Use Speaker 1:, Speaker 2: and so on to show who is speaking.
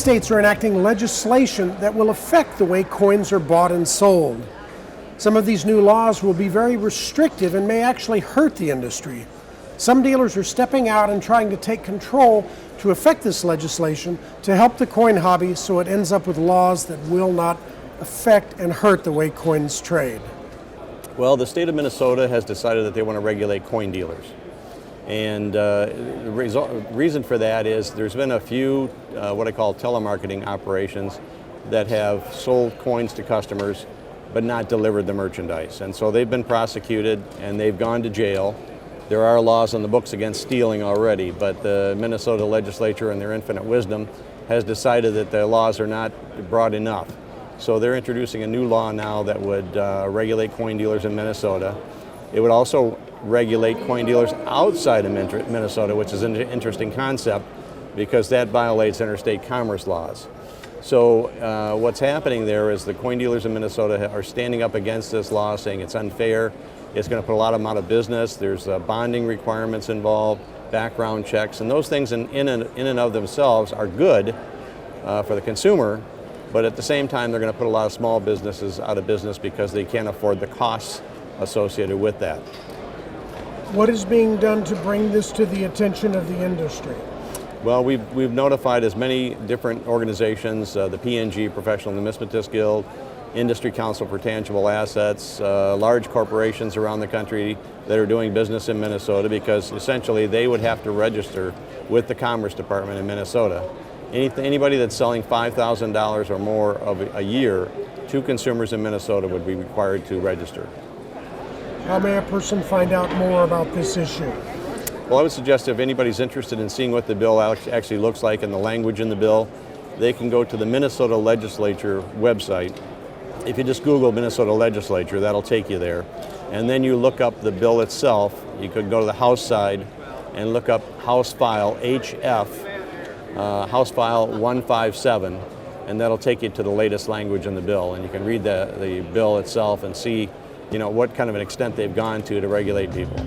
Speaker 1: states are enacting legislation that will affect the way coins are bought and sold. Some of these new laws will be very restrictive and may actually hurt the industry. Some dealers are stepping out and trying to take control to affect this legislation to help the coin hobby so it ends up with laws that will not affect and hurt the way coins trade.
Speaker 2: Well, the state of Minnesota has decided that they want to regulate coin dealers. And the reason for that is there's been a few what I call telemarketing operations that have sold coins to customers but not delivered the merchandise. And so they've been prosecuted and they've gone to jail. There are laws on the books against stealing already, but the Minnesota legislature in their infinite wisdom has decided that the laws are not broad enough. So they're introducing a new law now that would regulate coin dealers in Minnesota. It would also regulate coin dealers outside of Minnesota, which is an interesting concept because that violates interstate commerce laws. So what's happening there is the coin dealers in Minnesota are standing up against this law, saying it's unfair, it's going to put a lot of them out of business, there's bonding requirements involved, background checks, and those things in and of themselves are good for the consumer, but at the same time they're going to put a lot of small businesses out of business because they can't afford the costs associated with that.
Speaker 1: What is being done to bring this to the attention of the industry?
Speaker 2: Well, we've notified as many different organizations, the P&G, Professional Numismatist Guild, Industry Council for Tangible Assets, large corporations around the country that are doing business in Minnesota, because essentially they would have to register with the Commerce Department in Minnesota. Anybody that's selling $5,000 or more of a year to consumers in Minnesota would be required to register.
Speaker 1: How may a person find out more about this issue?
Speaker 2: Well, I would suggest if anybody's interested in seeing what the bill actually looks like and the language in the bill, they can go to the Minnesota Legislature website. If you just Google Minnesota Legislature, that'll take you there. And then you look up the bill itself. You could go to the House side and look up House File HF, House File 157, and that'll take you to the latest language in the bill. And you can read the bill itself and see, what kind of an extent they've gone to regulate people.